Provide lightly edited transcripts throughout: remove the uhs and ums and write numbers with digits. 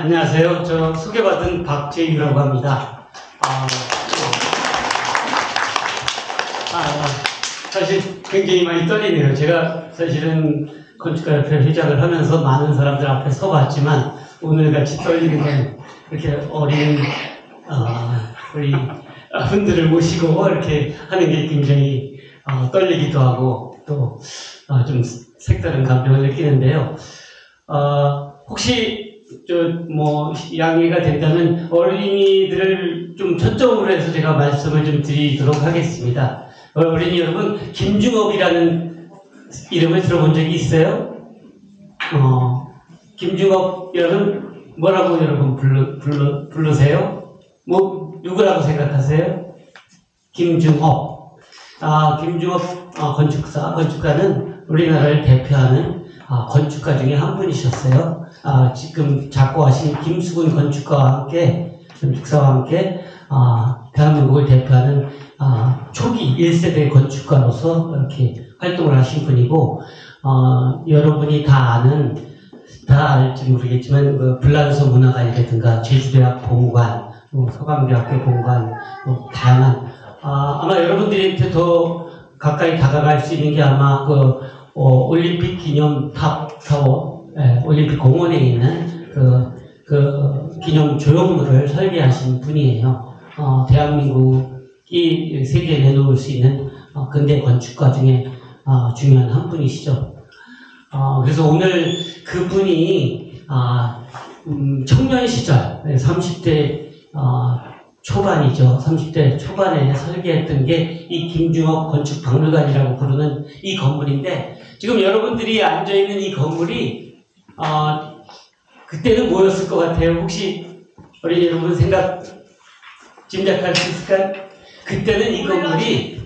안녕하세요. 저 소개받은 박재유라고 합니다. 사실 굉장히 많이 떨리네요. 제가 사실은 건축가협회 회장을 하면서 많은 사람들 앞에 서봤지만 오늘같이 떨리는 건 이렇게 어린 우리 분들을 모시고 이렇게 하는 게 굉장히 떨리기도 하고 또 좀 색다른 감정을 느끼는데요. 혹시 양해가 된다면 어린이들을 좀 초점으로 해서 제가 말씀을 좀 드리도록 하겠습니다. 어린이 여러분, 김중업이라는 이름을 들어본 적이 있어요? 김중업 여러분, 뭐라고 여러분 부르세요? 누구라고 생각하세요? 김중업. 김중업 건축가는 우리나라를 대표하는 건축가 중에 한 분이셨어요. 지금 작고하신 김수근 건축사와 함께 대한민국을 대표하는 초기 1세대 건축가로서 이렇게 활동을 하신 분이고, 여러분이 다 알지 모르겠지만 불란서 문화관이라든가 제주대학 본관, 서강대학교 본관, 다양한 아마 여러분들한테 더 가까이 다가갈 수 있는 게 아마 올림픽 기념 타워, 올림픽 공원에 있는 기념 조형물을 설계하신 분이에요. 대한민국이 세계에 내놓을 수 있는 근대 건축가 중에 중요한 한 분이시죠. 그래서 오늘 그분이 청년 시절 30대 초반이죠. 30대 초반에 설계했던 게 이 김중업 건축박물관이라고 부르는 이 건물인데, 지금 여러분들이 앉아있는 이 건물이 그때는 뭐였을 것 같아요? 혹시 어린이 여러분 짐작할 수 있을까요? 그때는 이 건물이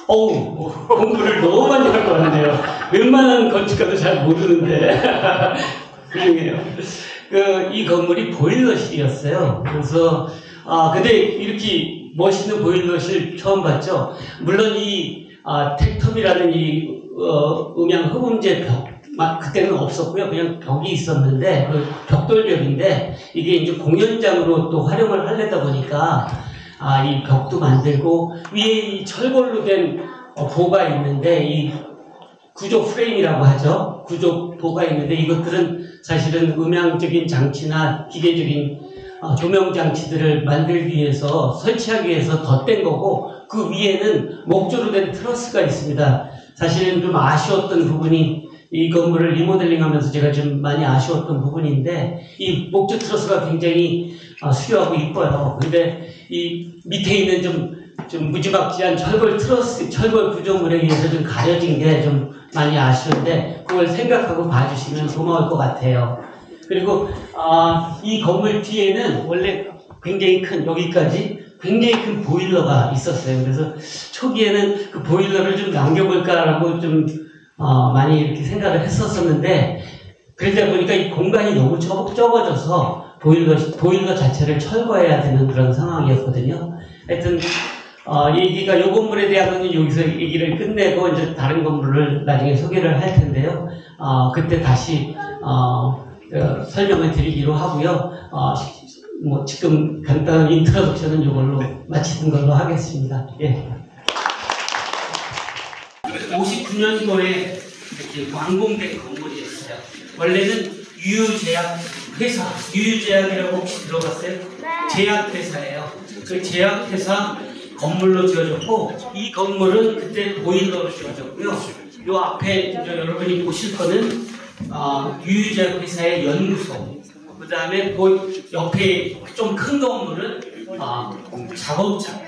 공부를 너무 많이 할 것 같네요. 웬만한 건축가도 잘 모르는데 훌륭해요. 이 건물이 보일러실이었어요. 그래서 근데 이렇게 멋있는 보일러실 처음 봤죠. 물론 이 텍텀이라는 이 음향 흡음재 벽, 그때는 없었고요. 그냥 벽이 있었는데 벽돌벽인데 이게 이제 공연장으로 또 활용을 하려다 보니까 이 벽도 만들고 위에 이 철골로 된 보가 있는데, 이 구조 프레임이라고 하죠. 구조 보가 있는데 이것들은 사실은 음향적인 장치나 기계적인 조명 장치들을 만들기 위해서, 설치하기 위해서 덧댄 거고, 그 위에는 목조로 된 트러스가 있습니다. 사실은 좀 아쉬웠던 부분이, 이 건물을 리모델링 하면서 제가 좀 많이 아쉬웠던 부분인데, 이 목조 트러스가 굉장히 수려하고 이뻐요. 근데 이 밑에 있는 좀 무지막지한 철골 트러스, 철골 구조물에 의해서 좀 가려진 게 좀 많이 아쉬운데, 그걸 생각하고 봐주시면 고마울 것 같아요. 그리고 이 건물 뒤에는 원래 굉장히 큰, 여기까지 굉장히 큰 보일러가 있었어요. 그래서 초기에는 그 보일러를 좀 남겨볼까라고 좀 많이 이렇게 생각을 했었었는데, 그러다 보니까 이 공간이 너무 적어져서 보일러 자체를 철거해야 되는 그런 상황이었거든요. 하여튼 얘기가 요 건물에 대한 여기서 얘기를 끝내고 이제 다른 건물을 나중에 소개를 할 텐데요. 그때 다시 설명을 드리기로 하고요. 지금 간단한 인트로덕션은 이걸로 마치는 걸로 하겠습니다. 예. 59년도에 이렇게 완공된 건물이었어요. 원래는 유유제약이라고 혹시 들어봤어요? 네. 제약회사예요. 그 제약회사 건물로 지어졌고, 이 건물은 그때 보일러로 지어졌고요. 요 앞에 여러분이 보실 거는 유유제약회사의 연구소, 그 다음에 옆에 좀 큰 건물은 작업장,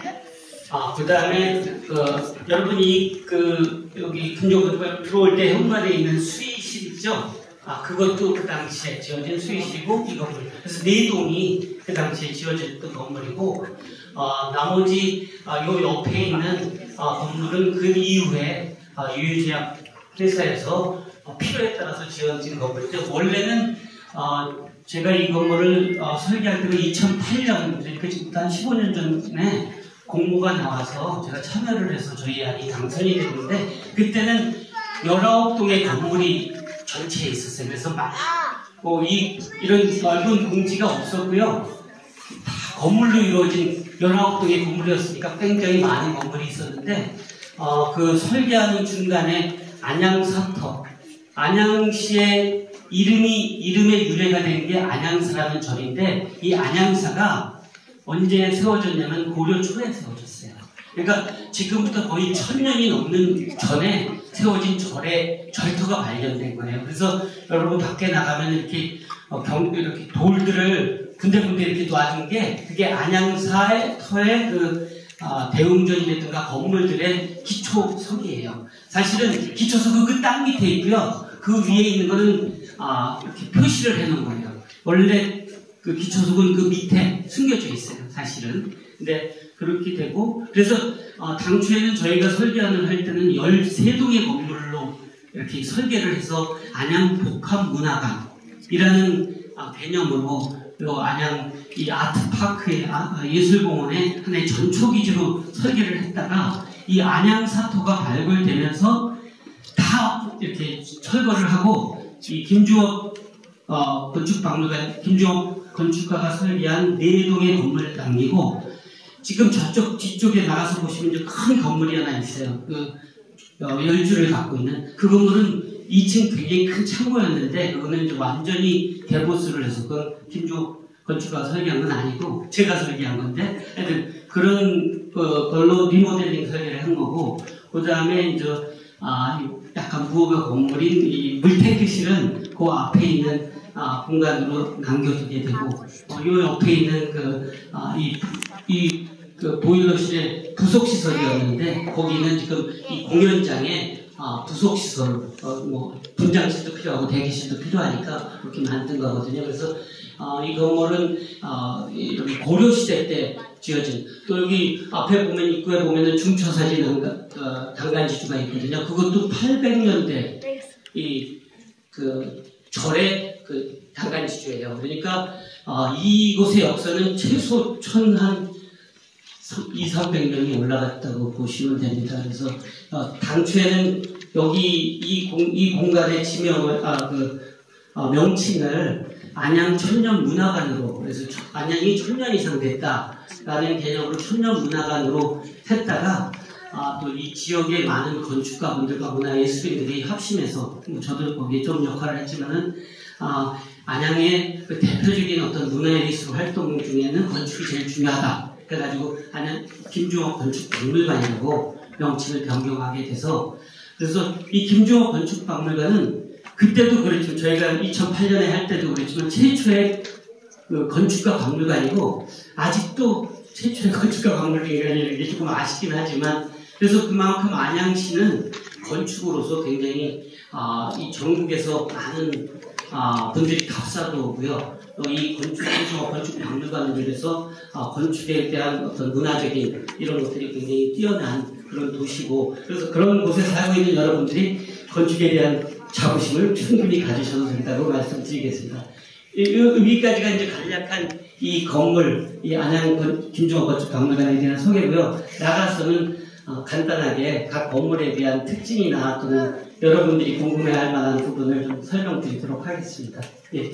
그 다음에 여러분이 여기 금조건물 들어올 때 현관에 있는 수의실 있죠? 그것도 그 당시에 지어진 수의실이고, 이 건물. 그래서 4동이 그 당시에 지어졌던 건물이고, 나머지 요 옆에 있는 건물은 그 이후에 유유제약 회사에서 필요에 따라서 지어진 건물이죠. 원래는 제가 이 건물을 설계할 때가 2008년, 그러니까 지금부터 한 15년 전에 공모가 나와서 제가 참여를 해서 저희 안이 당선이 됐는데, 그때는 19동의 건물이 전체에 있었어요. 그래서 막 이런 넓은 공지가 없었고요. 다 건물로 이루어진 19동의 건물이었으니까 굉장히 많은 건물이 있었는데, 그 설계하는 중간에 안양사터, 안양시의 이름의 유래가 된 게 안양사라는 절인데, 이 안양사가 언제 세워졌냐면 고려 초에 세워졌어요. 그러니까 지금부터 거의 1000년이 넘는 전에 세워진 절터가 발견된 거예요. 그래서 여러분 밖에 나가면 이렇게 이렇게 돌들을 군데군데 이렇게 놔둔 게 그게 안양사의 터의 대웅전이라든가 건물들의 기초석이에요. 사실은 기초석은 그 땅 밑에 있고요. 그 위에 있는 거는 이렇게 표시를 해놓은 거예요. 원래 그 기초석은 그 밑에 숨겨져 있어요. 사실은. 근데 그렇게 되고, 그래서 당초에는 저희가 할 때는 13동의 건물로 이렇게 설계를 해서 안양복합문화관이라는 개념으로 안양 이 아트파크의 예술공원의 하나의 전초기지로 설계를 했다가, 이 안양사토가 발굴되면서 다 이렇게 철거를 하고, 이 김주업 건축박물관, 김주업 건축가가 설계한 4동의 건물을 남기고, 지금 저쪽 뒤쪽에 나가서 보시면 이제 큰 건물이 하나 있어요. 열주를 갖고 있는 그 건물은 2층 굉장히 큰 창고였는데, 그거는 이제 완전히 대보수를 해서 김주업 건축가가 설계한 건 아니고 제가 설계한 건데, 하여튼 그런 걸로 리모델링 설계를 한 거고, 그 다음에 이제 약간 무허가 건물인 이 물탱크실은 그 앞에 있는 공간으로 남겨두게 되고, 요 옆에 있는 그 보일러실의 부속시설이었는데, 거기는 지금 이 공연장에 부속시설, 분장실도 필요하고 대기실도 필요하니까 그렇게 만든 거거든요. 그래서 이 건물은 고려시대 때 지어진, 또 여기 앞에 보면 입구에 보면은 중처사진 당간지주가 있거든요. 그것도 800년대 절의 당간지주예요. 그러니까 이곳의 역사는 최소 200~300년이 올라갔다고 보시면 됩니다. 그래서 당초에는 여기 이 공간의 지명을 명칭을 안양 천년문화관으로, 그래서 안양이 1000년 이상 됐다라는 개념으로 천년문화관으로 했다가, 또 이 지역의 많은 건축가분들과 문화예술인들이 합심해서, 저도 거기에 좀 역할을 했지만은, 안양의 그 대표적인 어떤 문화예술 활동 중에는 건축이 제일 중요하다. 그래가지고 안양 김주업 건축박물관이라고 명칭을 변경하게 돼서, 그래서 이 김주업 건축박물관은 그때도 그랬지만, 저희가 2008년에 할 때도 그랬지만 최초의 건축가 박물관이고, 아직도 최초의 건축가 박물관이라는 게 조금 아쉽긴 하지만, 그래서 그만큼 안양시는 건축으로서 굉장히 이 전국에서 많은 분들이 답사도 오고요. 또 이 건축 박물관들에서 건축에 대한 어떤 문화적인 이런 것들이 굉장히 뛰어난 그런 도시고, 그래서 그런 곳에 살고 있는 여러분들이 건축에 대한 자부심을 충분히 가지셔도 된다고 말씀드리겠습니다. 여기까지가 이제 간략한 이 건물, 이 안양 김주업 건축박물관에 대한 소개고요. 나가서는 간단하게 각 건물에 대한 특징이나 또는 여러분들이 궁금해할 만한 부분을 좀 설명드리도록 하겠습니다. 예.